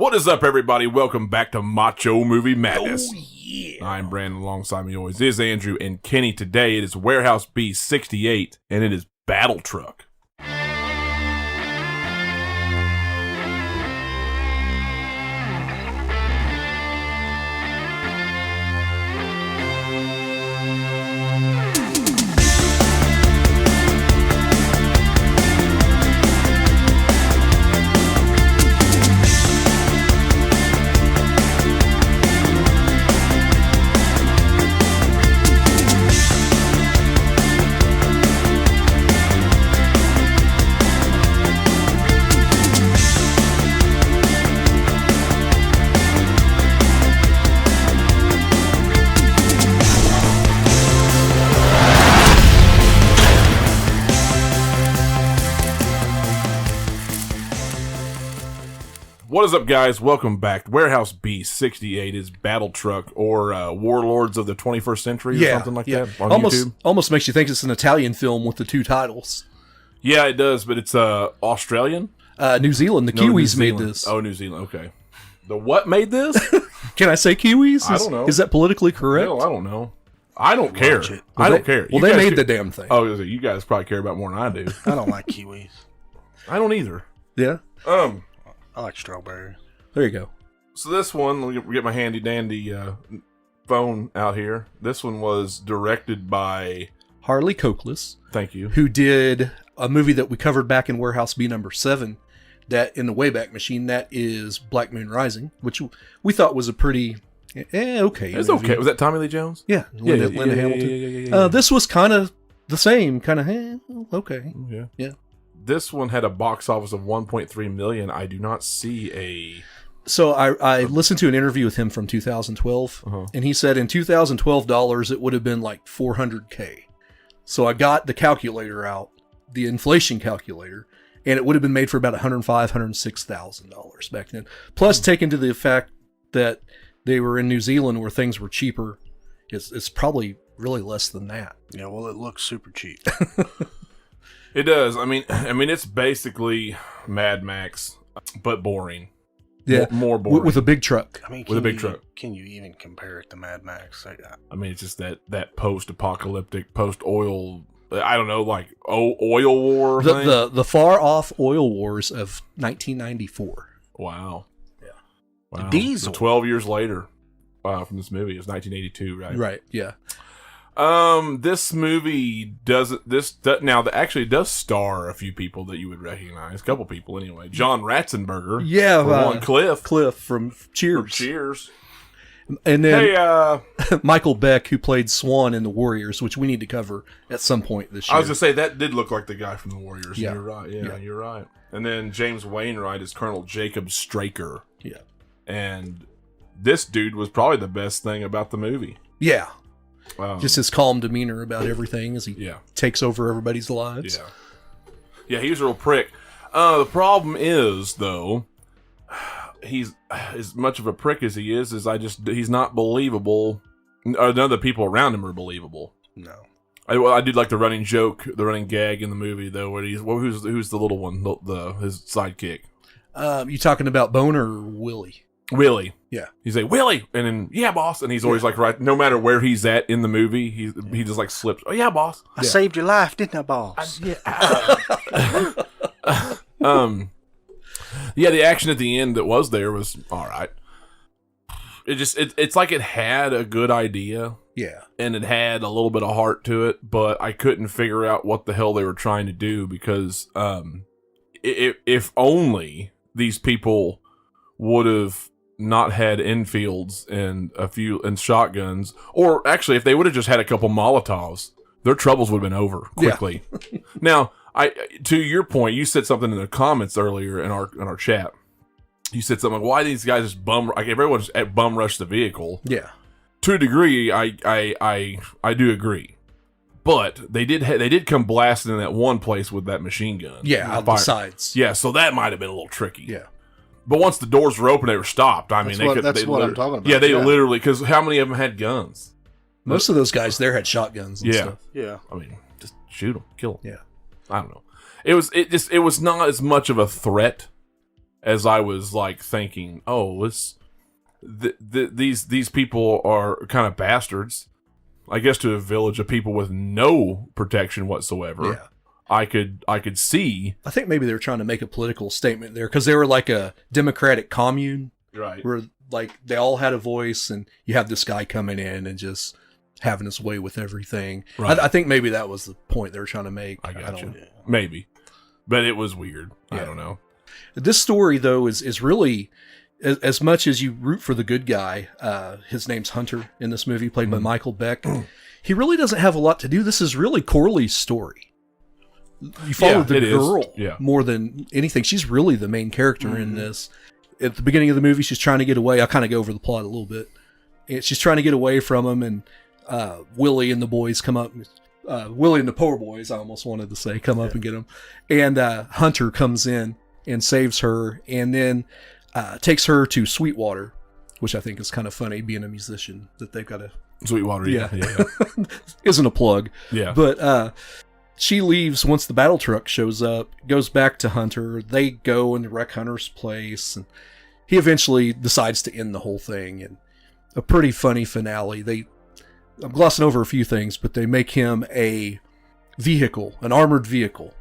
What is up, everybody? Welcome back to Macho Movie Madness. Oh, yeah. I'm Brandon. Alongside me always is Andrew and Kenny. Today it is Warehouse B68, and it is BattleTruck. What is up, guys? Welcome back. Warehouse B68 is BattleTruck or Warlords of the 21st Century or something like that on YouTube. Almost makes you think it's an Italian film with the two titles. Yeah, it does, but it's Australian? New Zealand. The Kiwis made this. Oh, New Zealand. Okay. The what made this? Can I say Kiwis? I don't know. Is that politically correct? No, I don't know. I don't care. I don't care. Well, they made the damn thing. Oh, you guys probably care about more than I do. I don't like kiwis. I don't either. Yeah? I like strawberries. There you go. So this one, let me get my handy dandy phone out here. This one was directed by Harley Cokeless. Thank you. Who did a movie that we covered back in Warehouse B number 7, that in the Wayback Machine, that is Black Moon Rising, which we thought was a pretty okay. It was movie. okay. Was that Tommy Lee Jones? Yeah. Linda Hamilton. Yeah. This was kind of the same, kind of okay. Yeah. This one had a box office of 1.3 million. I do not see a... So I listened to an interview with him from 2012, and he said in 2012 dollars, it would have been like $400K. So I got the calculator out, the inflation calculator, and it would have been made for about $105,000, $106,000 back then. Plus, take into the fact that they were in New Zealand where things were cheaper, it's probably really less than that. Yeah, well, it looks super cheap. It does. I mean, it's basically Mad Max, but boring. Yeah, more boring with a big truck. I mean, with a big truck. Can you even compare it to Mad Max? I mean, it's just that post-apocalyptic, post-oil. I don't know, like oil war. The far off oil wars of 1994. Wow. Yeah. Wow. The diesel. So 12 years later, from this movie, it was 1982, right? Right. Yeah. This movie actually does star a few people that you would recognize. A couple people anyway. John Ratzenberger. Yeah. Cliff from Cheers. Cheers. And then Michael Beck, who played Swan in The Warriors, which we need to cover at some point this year. I was going to say, that did look like the guy from The Warriors. Yeah. You're right. Yeah, you're right. And then James Wainwright is Colonel Jacob Straker. Yeah. And this dude was probably the best thing about the movie. Yeah. Just his calm demeanor about everything as he takes over everybody's lives. Yeah, he was a real prick. The problem is, though, he's as much of a prick as he is he's not believable. None of the people around him are believable. No. I did like the running joke, the running gag in the movie, though, where who's the little one, his sidekick? You talking about Boner or Willie? Willie. Yeah. He's like, Willie! And then, yeah, boss. And he's always like, right, no matter where he's at in the movie, he just like slips, oh, yeah, boss. I saved your life, didn't I, boss? Yeah, the action at the end that was there was all right. It's like it had a good idea. Yeah. And it had a little bit of heart to it, but I couldn't figure out what the hell they were trying to do because if only these people would have not had Enfields and shotguns, or actually if they would have just had a couple Molotovs, their troubles would have been over quickly. Yeah. Now, to your point, you said something in the comments earlier in our chat. You said something like, "Why these guys just everyone just bum rush the vehicle?" Yeah, to a degree, I do agree, but they did come blasting in that one place with that machine gun. Yeah, out the sides. Yeah, so that might have been a little tricky. Yeah. But once the doors were open, they were stopped. I mean, that's what I'm talking about. Yeah, they literally, because how many of them had guns? Most of those guys there had shotguns and stuff. Yeah. I mean, just shoot them, kill them. Yeah. I don't know. It was not as much of a threat as I was like thinking, oh, these people are kind of bastards. I guess to a village of people with no protection whatsoever. Yeah. I could see. I think maybe they were trying to make a political statement there because they were like a democratic commune, Right. where like they all had a voice, and you have this guy coming in and just having his way with everything. Right. I think maybe that was the point they were trying to make. I got you. don't- Maybe, but it was weird. Yeah. I don't know. This story though is really as much as you root for the good guy. His name's Hunter in this movie, played by Michael Beck. He really doesn't have a lot to do. This is really Corley's story. You follow the it is. girl Yeah. more than anything. She's really the main character in this. At the beginning of the movie, she's trying to get away. I'll kind of go over the plot a little bit. And she's trying to get away from him, and Willie and the boys come up. Willie and the poor boys, I almost wanted to say, come up and get him. And Hunter comes in and saves her, and then takes her to Sweetwater, which I think is kind of funny, being a musician, that they've got to... Sweetwater. Yeah. Isn't a plug. Yeah. But she leaves once the battle truck shows up, goes back to Hunter. They go and wreck Hunter's place, and he eventually decides to end the whole thing. And a pretty funny finale. I'm glossing over a few things, but they make him a vehicle, an armored vehicle.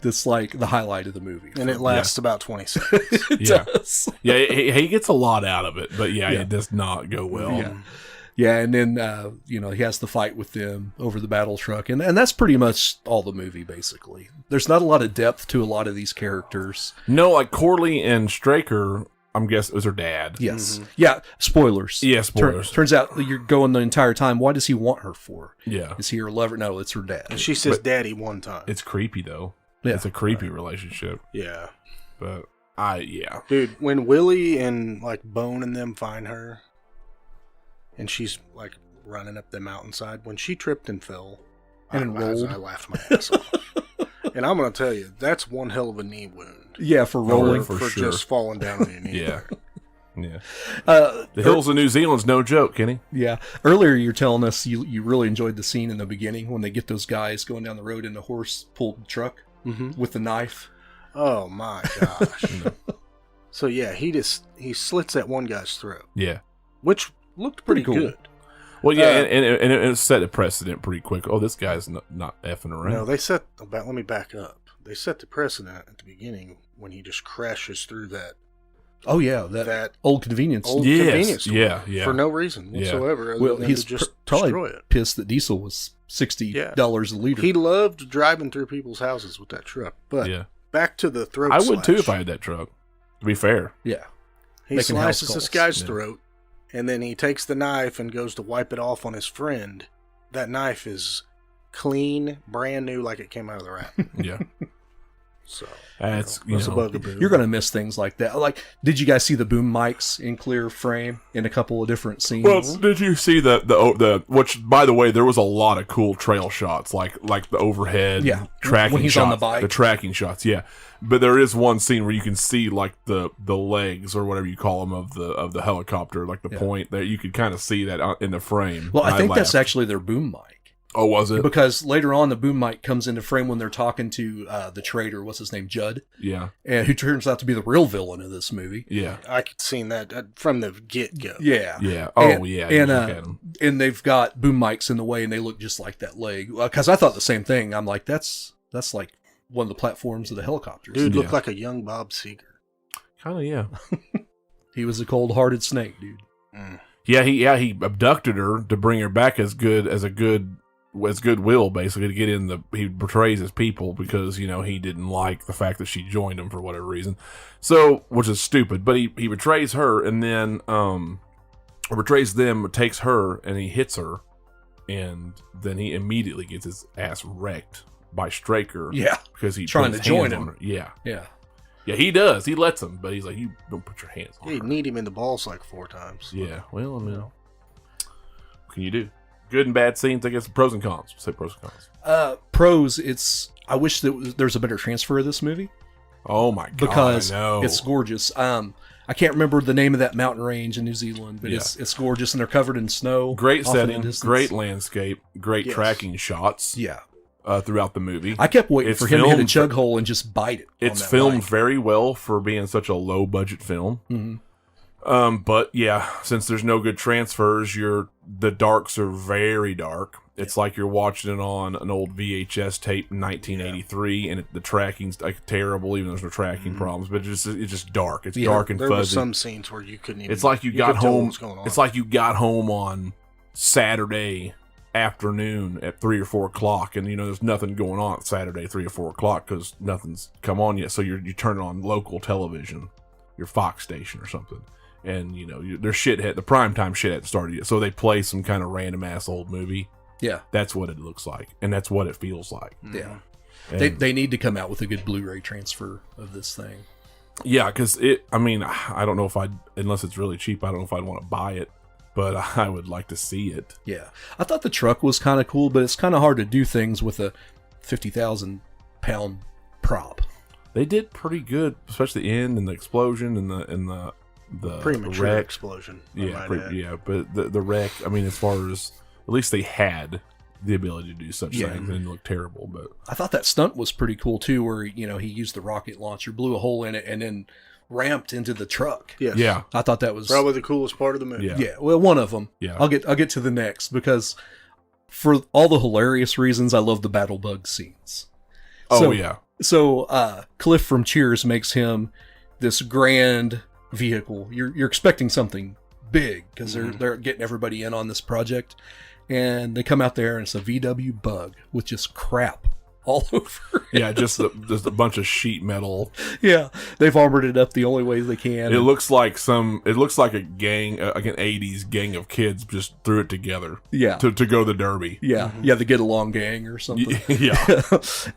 That's like the highlight of the movie. And it lasts about 20 seconds. It Yeah. does. Yeah, he gets a lot out of it, but it does not go well. Yeah. Yeah, and then, he has the fight with them over the battle truck. And that's pretty much all the movie, basically. There's not a lot of depth to a lot of these characters. No, like Corley and Straker, I'm guessing it was her dad. Yes. Yeah, spoilers. Yeah, spoilers. Turns out that you're going the entire time. What does he want her for? Yeah. Is he her lover? No, it's her dad. And she says daddy one time. It's creepy, though. Yeah. It's a creepy relationship. Yeah. But, Dude, when Willie and, like, Bone and them find her, and she's, like, running up the mountainside, when she tripped and fell, And rolled. I laughed my ass off. And I'm going to tell you, that's one hell of a knee wound. Yeah, for rolling. for For sure. just falling down on your knee. Yeah. Yeah. The The hills of New Zealand's no joke, Kenny. Yeah. Earlier you're telling us you really enjoyed the scene in the beginning when they get those guys going down the road in the horse-pulled truck with the knife. Oh, my gosh. So, yeah, he slits that one guy's throat, Yeah. which looked pretty Pretty cool. good. Well, yeah, and it set a precedent pretty quick. Oh, this guy's not effing around. No, let me back up. They set the precedent at the beginning when he just crashes through that Oh, yeah, that old convenience. old Yes, convenience store yeah, yeah. for no reason Yeah. whatsoever. Other Well, than he's to just probably destroy it. pissed that diesel was $60 a liter. He loved driving through people's houses with that truck. But Yeah. back to the throat I would too slash. if I had that truck, to be fair. Yeah. He making house slices this calls. guy's Yeah. throat, and then he takes the knife and goes to wipe it off on his friend. That knife is clean, brand new, like it came out of the rack. Yeah. So That's, that's a bugaboo. You're going to miss things like that. Like, did you guys see the boom mics in clear frame in a couple of different scenes? Well, did you see the which, by the way, there was a lot of cool trail shots, like the overhead tracking when he's shots, on the bike. the tracking shots, yeah. But there is one scene where you can see like the legs or whatever you call them of the helicopter, like the point there. You could kind of see that in the frame. Well, I And think that's laughed. actually their boom mic. Oh, was it? Because later on, the boom mic comes into frame when they're talking to the trader, what's his name, Judd, Yeah, and who turns out to be the real villain of this movie. yeah, I could seen that from the get-go. Yeah. yeah. Oh, And- yeah. And, you look at 'em. and they've got boom mics in the way, and they look just like that leg. Because I thought the same thing. I'm like, that's like one of the platforms of the helicopters. Dude Yeah. looked like a young Bob Seger. Kind of, yeah. He was a cold-hearted snake, dude. Yeah, he abducted her to bring her back as goodwill, basically, to get in he betrays his people because, he didn't like the fact that she joined him for whatever reason. So, which is stupid, but he betrays her and then, betrays them, takes her, and he hits her, and then he immediately gets his ass wrecked by Straker. Yeah. Because he Trying put his to join hands him. on her. Yeah. Yeah. Yeah, he does. He lets him, but he's like, you don't put your hands on He her. kneed him in the balls like 4 times. Yeah, well, I mean, what can you do? Good and bad scenes, I guess, pros and cons. Say pros and cons. Pros, I wish that there's a better transfer of this movie. Oh my god! Because I know. it's gorgeous. I can't remember the name of that mountain range in New Zealand, but Yeah. it's gorgeous, and they're covered in snow. great off in the setting, distance. great landscape, great Yes. tracking shots. Yeah. throughout the movie. I kept waiting for him to hit a chug hole and just bite it. It's filmed very well for being such a low budget film. Mm-hmm. But yeah, since there's no good transfers, the darks are very dark. It's like you're watching it on an old VHS tape in 1983, and the tracking's like terrible, even though there's no tracking problems. But it's just dark. It's dark and fuzzy. There were some scenes where you couldn't even. It's like you got home. It's like you got home on Saturday afternoon at 3 or 4 o'clock, and there's nothing going on at Saturday 3 or 4 o'clock because nothing's come on yet. So you turn it on local television, your Fox station or something. And their the primetime shit hadn't started yet, so they play some kind of random ass old movie. Yeah, that's what it looks like, and that's what it feels like. Yeah, they need to come out with a good Blu-ray transfer of this thing. Yeah, because I don't know if unless it's really cheap, I don't know if I'd want to buy it, but I would like to see it. Yeah, I thought the truck was kind of cool, but it's kind of hard to do things with a 50,000-pound prop. They did pretty good, especially the end and the explosion and the premature wreck. Explosion. But the wreck. I mean, as far as at least they had the ability to do such things, and it looked terrible. But I thought that stunt was pretty cool too, where he used the rocket launcher, blew a hole in it, and then ramped into the truck. Yes. Yeah, I thought that was probably the coolest part of the movie. Yeah, well, one of them. Yeah, I'll get to the next because for all the hilarious reasons, I love the battle bug scenes. So Cliff from Cheers makes him this grand vehicle. You're expecting something big because they're getting everybody in on this project, and they come out there and it's a VW Bug with just crap all over it. Yeah, just a bunch of sheet metal. Yeah, they've armored it up the only way they can. It looks like a gang, like an 80s gang of kids just threw it together. Yeah. To go the derby. Yeah. Mm-hmm. Yeah, the Get Along gang or something. Yeah.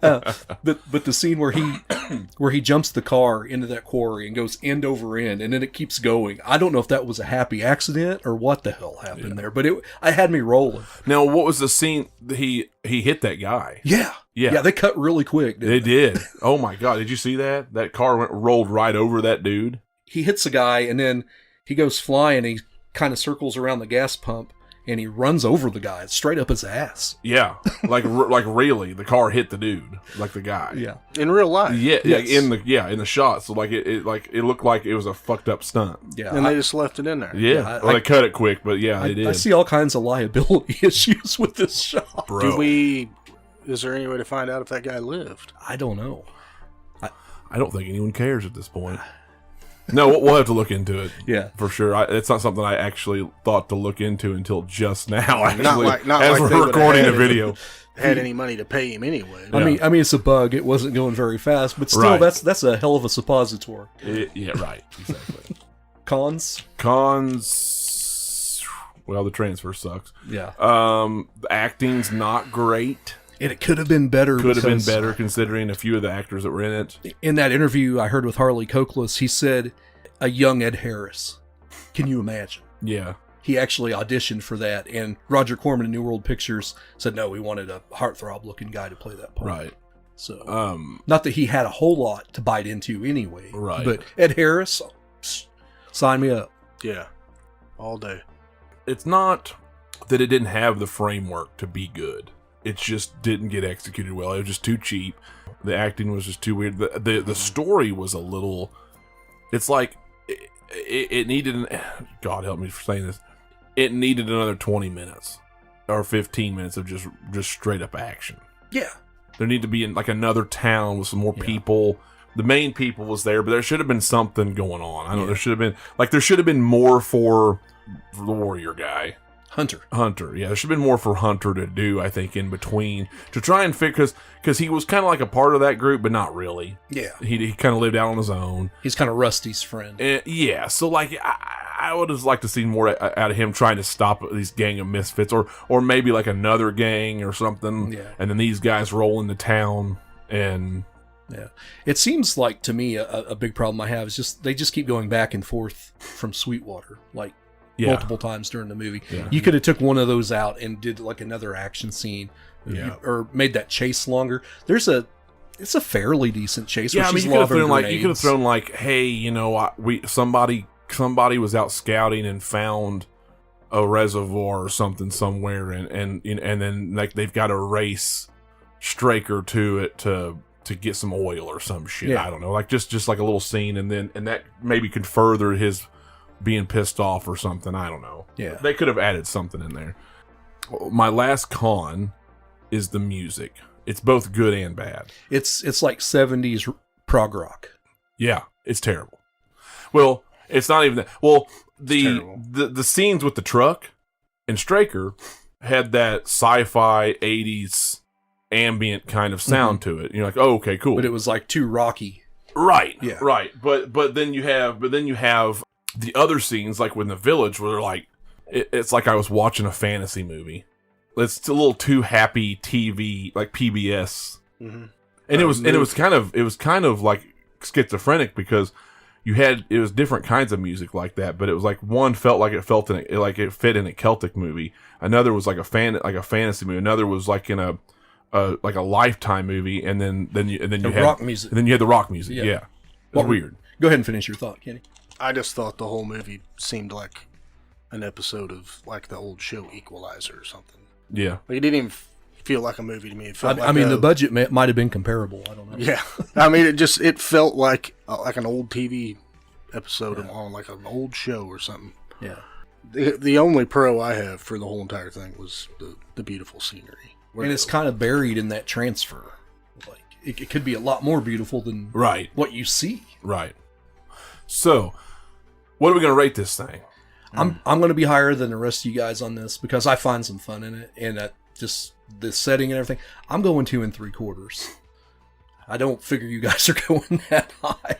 But the scene where he jumps the car into that quarry and goes end over end, and then it keeps going. I don't know if that was a happy accident or what the hell happened there, but it had me rolling. Now, what was the scene? He hit that guy. Yeah. Yeah, they cut really quick. They did. Oh my god, did you see that? That car rolled right over that dude. He hits a guy, and then he goes flying. He kind of circles around the gas pump, and he runs over the guy straight up his ass. Yeah, like really, the car hit the dude, like the guy. Yeah, in real life. Yeah, yes. in the shot. So it looked like it was a fucked up stunt. Yeah, and they just left it in there. Yeah, they cut it quick, but they did. I see all kinds of liability issues with this shot, bro. Is there any way to find out if that guy lived? I don't know. I don't think anyone cares at this point. No, we'll have to look into it. Yeah, for sure. It's not something I actually thought to look into until just now. Actually, not as like we're recording a video, had any money to pay him anyway. I mean, it's a bug. It wasn't going very fast, but still, right. that's a hell of a suppositor. Yeah, right. Exactly. Cons. Well, the transfer sucks. Yeah. The acting's not great. And it could have been better. Considering a few of the actors that were in it. In that interview I heard with Harley Cokless, he said a young Ed Harris. Can you imagine? Yeah. He actually auditioned for that, and Roger Corman in New World Pictures said no, we wanted a heartthrob-looking guy to play that part. Right. So, not that he had a whole lot to bite into anyway. Right. But Ed Harris, sign me up. Yeah. All day. It's not that it didn't have the framework to be good. It just didn't get executed well. It was just too cheap. The acting was just too weird. The story was a little... It's like... It needed... God help me for saying this. It needed another 20 minutes. Or 15 minutes of just straight up action. Yeah. There needed to be like another town with some more people. The main people was there, but there should have been something going on. I don't know. There should have been more for the warrior guy. Hunter, yeah. There should have been more for Hunter to do, I think, in between. To try and fix... Because he was kind of like a part of that group, but not really. Yeah. He kind of lived out on his own. He's kind of Rusty's friend. Yeah. So, like, I would have liked to see more out of him trying to stop these gang of misfits. Or maybe, like, another gang or something. Yeah. And then these guys roll into town and... Yeah. It seems like, to me, a big problem I have is they just keep going back and forth from Sweetwater. Like... Yeah. Multiple times during the movie. Yeah. You could have took one of those out and did like another action scene, or made that chase longer. It's a fairly decent chase. Yeah, I mean, you could have thrown like, hey, somebody was out scouting and found a reservoir or something somewhere, and then like they've got a race Straker to it to get some oil or some shit. Yeah. I don't know, like just like a little scene, and that maybe could further his being pissed off or something. I don't know. Yeah. They could have added something in there. My last con is the music. It's both good and bad. It's like 70s prog rock. Yeah, it's terrible. Well, it's not even that. Well, the scenes with the truck and Straker had that sci-fi 80s ambient kind of sound to it. You're like, oh, okay, cool. But it was like too rocky. Right. Yeah. Right. But then you have the other scenes, like when the village, where like it's like I was watching a fantasy movie. It's a little too happy TV, like PBS. Mm-hmm. And it was kind of like schizophrenic, because it was different kinds of music like that, but it was like one felt like it fit in a Celtic movie. Another was like a fantasy movie. Another was like in a Lifetime movie, and then you had rock music. And then you had the rock music. Yeah. It was weird. Go ahead and finish your thought, Kenny. I just thought the whole movie seemed like an episode of like the old show Equalizer or something. Yeah. Like, it didn't even feel like a movie to me. It felt the budget might have been comparable. I don't know. Yeah. I mean, it felt like an old TV episode on like an old show or something. Yeah. The only pro I have for the whole entire thing was the beautiful scenery. And it's kind of buried in that transfer. Like it could be a lot more beautiful than what you see. Right. So, what are we going to rate this thing? I'm going to be higher than the rest of you guys on this, because I find some fun in it, and just the setting and everything. I'm going 2 3/4. I don't figure you guys are going that high.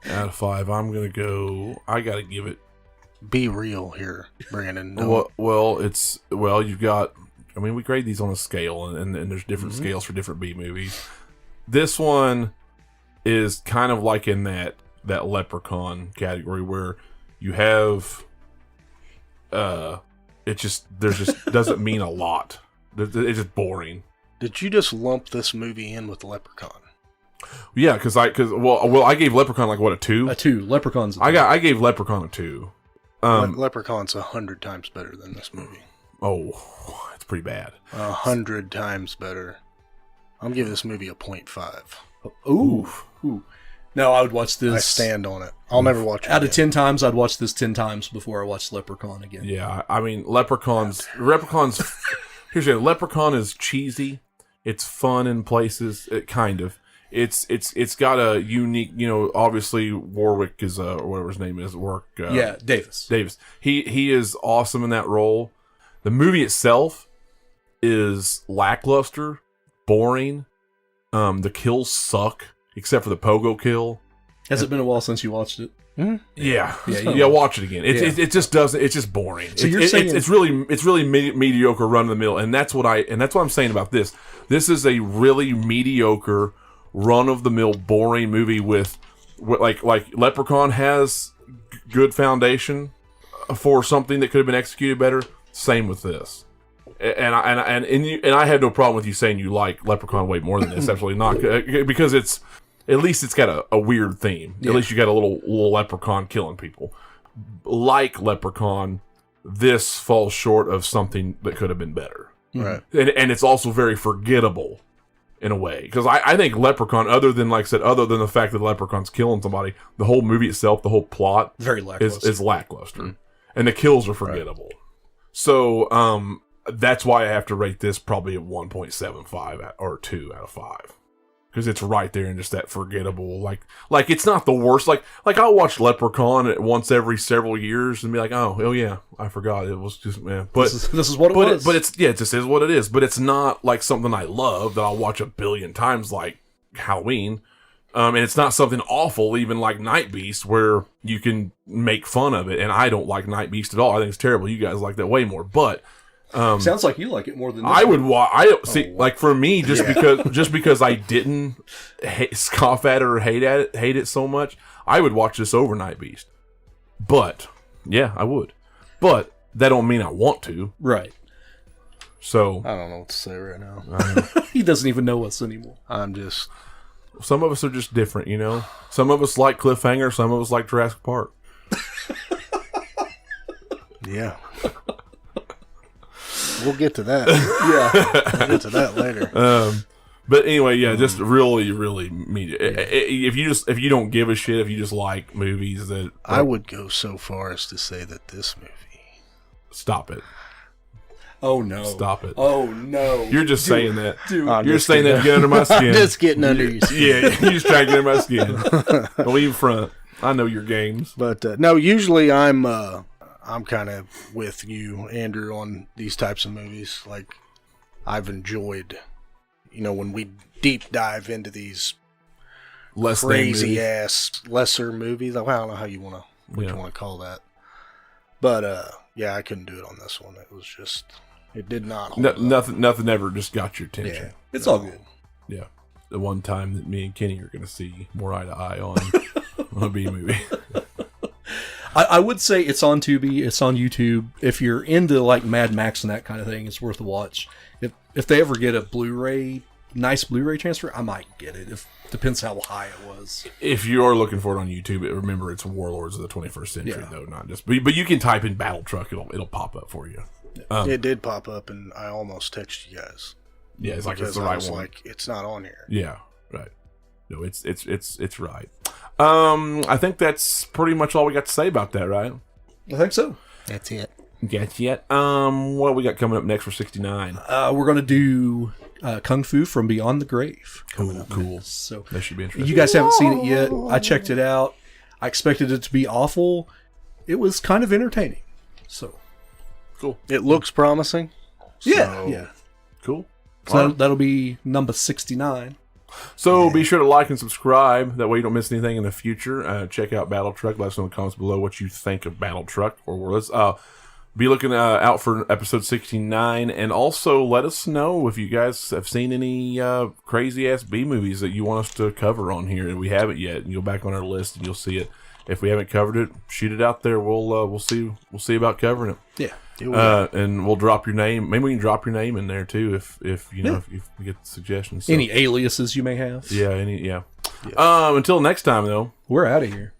Out of 5, I'm going to go. I got to give it. Be real here, Brandon. No. You've got. I mean, we grade these on a scale, and there's different scales for different B movies. This one is kind of like in that Leprechaun category, where you have. It just doesn't mean a lot. It's just boring. Did you just lump this movie in with Leprechaun? Yeah, because I gave Leprechaun like what, a 2? A 2. Leprechaun's. I gave Leprechaun a 2. Leprechaun's 100 times better than this movie. Oh, it's pretty bad. 100 times better. I'm giving this movie a 0.5. Ooh. No, I would watch this. I stand on it. I'll never watch it out of 10 times. I'd watch this 10 times before I watch Leprechaun again. Yeah, I mean, Leprechaun's. Here's the Leprechaun is cheesy. It's fun in places. It kind of. It's got a unique. Obviously Warwick is or whatever his name is. Davis. Davis. He is awesome in that role. The movie itself is lackluster, boring. The kills suck. Except for the pogo kill. Has it been a while since you watched it? Mm-hmm. Yeah. Watch it again. It just doesn't. It's just boring. So you're saying it's really mediocre, run of the mill, and that's what I'm saying about this. This is a really mediocre, run of the mill, boring movie with like Leprechaun has good foundation for something that could have been executed better. Same with this. And I have no problem with you saying you like Leprechaun way more than this. Absolutely not, because at least it's got a weird theme. Yeah. At least you got a little leprechaun killing people. Like Leprechaun, this falls short of something that could have been better. Right. And it's also very forgettable in a way, because I think Leprechaun, other than the fact that Leprechaun's killing somebody, the whole movie itself, the whole plot, very lackluster. is lackluster, and the kills are forgettable. Right. So that's why I have to rate this probably at 1.75 or 2 out of 5. Because it's right there and just that forgettable, like it's not the worst. Like I'll watch Leprechaun once every several years and be like, oh yeah, I forgot it was just man. But this is what it was. But it just is what it is. But it's not like something I love that I'll watch a billion times, like Halloween. And it's not something awful, even like Night Beast, where you can make fun of it. And I don't like Night Beast at all. I think it's terrible. You guys like that way more, but. Sounds like you like it more than this I would. Like for me, because I didn't scoff at it or hate it so much, I would watch this over Night Beast. But yeah, I would. But that don't mean I want to. Right. So I don't know what to say right now. He doesn't even know us anymore. Some of us are just different, Some of us like Cliffhanger. Some of us like Jurassic Park. Yeah. We'll get to that. Yeah. We'll get to that later. But anyway, yeah, just really, really media. If you don't give a shit, if you just like movies that I would go so far as to say that this movie. Stop it. Oh no! Stop it! Oh no! You're just saying that. Dude, you're saying that to get under my skin. Just getting under your skin. Yeah, you just trying to get under my skin. Don't leave front. I know your games. But no, usually I'm kind of with you, Andrew, on these types of movies. Like, I've enjoyed, when we deep dive into these crazy ass lesser movies. Well, I don't know how you want to call that. But yeah, I couldn't do it on this one. It was just, it did not hold up. Nothing ever just got your attention. Yeah, it's all good. Yeah, the one time that me and Kenny are going to see more eye to eye on a B movie. I would say it's on Tubi, it's on YouTube. If you're into like Mad Max and that kind of thing, it's worth a watch. If they ever get a nice Blu-ray transfer, I might get it. Depends how high it was. If you are looking for it on YouTube, remember it's Warlords of the 21st century, though, not just. But you can type in BattleTruck; it'll pop up for you. It did pop up, and I almost texted you guys. Yeah, it's like it's the right one. Like, it's not on here. Yeah, right. No, it's right. I think that's pretty much all we got to say about that, right? I think so. That's it. What do we got coming up next for 69? We're going to do Kung Fu from Beyond the Grave. Cool. So that should be interesting. You guys haven't seen it yet. I checked it out. I expected it to be awful. It was kind of entertaining. So cool. It looks promising. Yeah. Cool. So that'll be number 69. So be sure to like and subscribe. That way you don't miss anything in the future. Check out BattleTruck. Let us know in the comments below what you think of BattleTruck or Warlords. Be looking out for episode 69. And also let us know if you guys have seen any crazy-ass B movies that you want us to cover on here. And we haven't yet. You go back on our list and you'll see it. If we haven't covered it, shoot it out there. We'll see about covering it. Yeah. And we'll drop your name. Maybe we can drop your name in there too if we get suggestions. So. Any aliases you may have. Yeah. Until next time, though. We're out of here.